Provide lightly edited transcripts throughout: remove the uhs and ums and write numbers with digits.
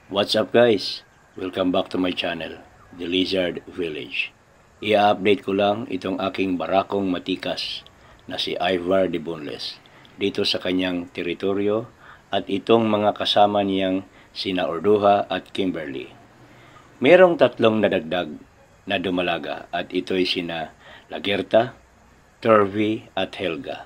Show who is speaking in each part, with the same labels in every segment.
Speaker 1: What's up guys? Welcome back to my channel, The Lizard Village. I-update ko lang itong aking barakong matikas na si Ivar de Boneless dito sa kanyang teritoryo at itong mga kasama niyang sina Orduha at Kimberly. Merong tatlong nadagdag na dumalaga at ito'y sina Lagerta, Turvy at Helga.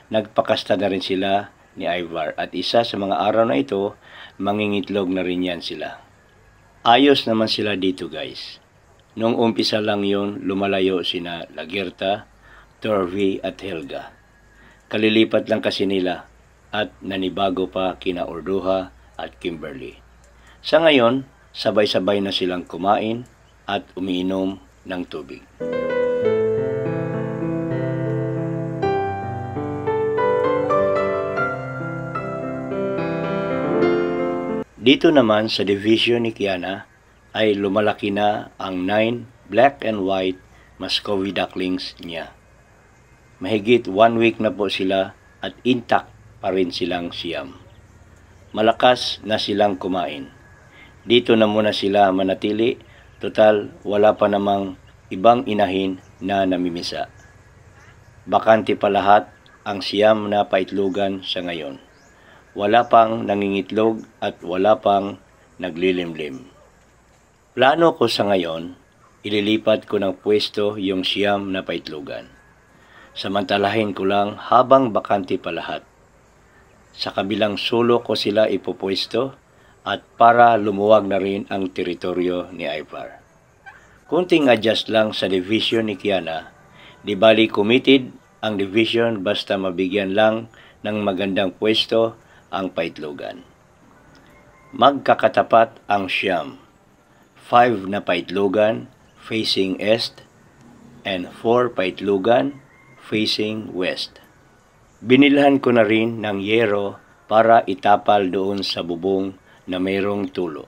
Speaker 1: Nagpakasta na rin sila ni Ivar at isa sa mga araw na ito, mangingitlog na rin yan sila. Ayos naman sila dito guys. Nung umpisa lang yun, lumalayo sina Lagerta, Turvy at Helga. Kalilipat lang kasi nila at nanibago pa kina Orduha at Kimberly. Sa ngayon, sabay-sabay na silang kumain at umiinom ng tubig. Dito naman sa division ni Kiana ay lumalaki na ang 9 black and white Muscovy ducklings niya. Mahigit 1 week na po sila at intact pa rin silang siyam. Malakas na silang kumain. Dito na muna sila manatili, total wala pa namang ibang inahin na namimisa. Bakante pa lahat ang siyam na paitlugan sa ngayon. Wala pang nangingitlog at wala pang naglilimlim. Plano ko sa ngayon, ililipat ko ng pwesto yung siyam na paitlugan. Samantalahin ko lang habang bakante pa lahat. Sa kabilang sulok ko sila ipopwesto at para lumuwag na rin ang teritoryo ni Ivar. Kunting adjust lang sa division ni Kiana, di bali committed ang division basta mabigyan lang ng magandang pwesto ang paitlugan. Magkakatapat ang siyam. 5 na paitlugan facing east and 4 paitlugan facing west. Binilhan ko na rin ng yero para itapal doon sa bubong na mayroong tulo.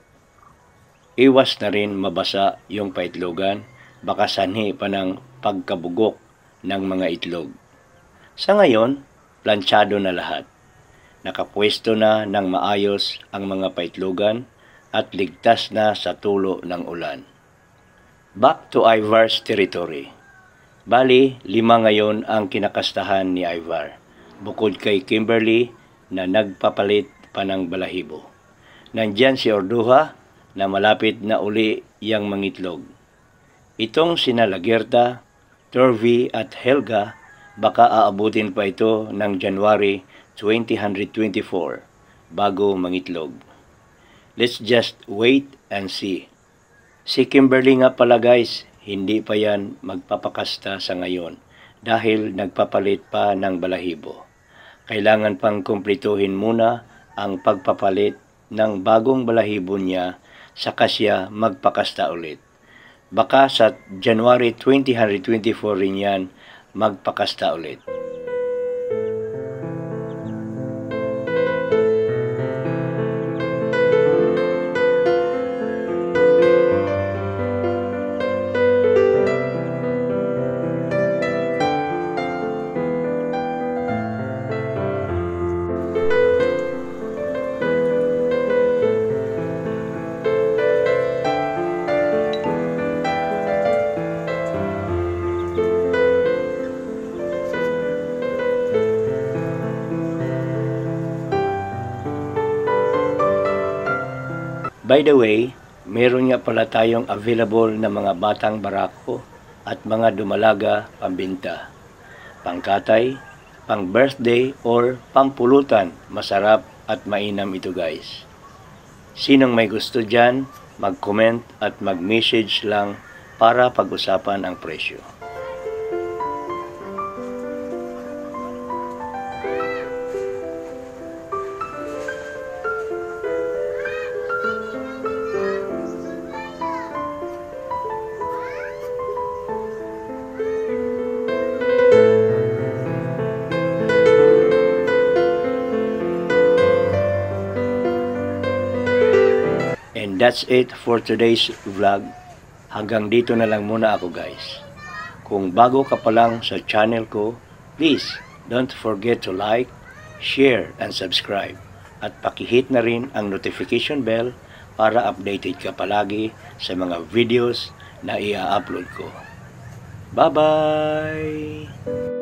Speaker 1: Iwas na rin mabasa yung paitlugan, baka sanhi pa ng pagkabugok ng mga itlog. Sa ngayon, planchado na lahat. Nakapwesto na ng maayos ang mga paitlugan at ligtas na sa tulo ng ulan. Back to Ivar's territory. Bali, 5 ngayon ang kinakastahan ni Ivar, bukod kay Kimberly na nagpapalit pa ng balahibo. Nandyan si Orduha na malapit na uli yang mangitlog. Itong sina Lagerta, Turvy at Helga, baka aabutin pa ito ng January 2024 bago mangitlog. Let's just wait and see. Si Kimberly nga pala guys, hindi pa yan magpapakasta sa ngayon dahil nagpapalit pa ng balahibo. Kailangan pang kumplituhin muna ang pagpapalit ng bagong balahibo niya saka siya magpakasta ulit. Baka sa January 2024 rin yan magpakasta ulit. By the way, meron nga pala tayong available na mga batang barako at mga dumalaga pambinta. Pangkatay, pang birthday or pampulutan, masarap at mainam ito guys. Sinong may gusto dyan, mag-comment at mag-message lang para pag-usapan ang presyo. that's it for today's vlog. Hanggang dito na lang muna ako guys. Kung bago ka pa lang sa channel ko, please don't forget to like, share, and subscribe. At pakihit na rin ang notification bell para updated ka palagi sa mga videos na i-upload ko. Bye-bye!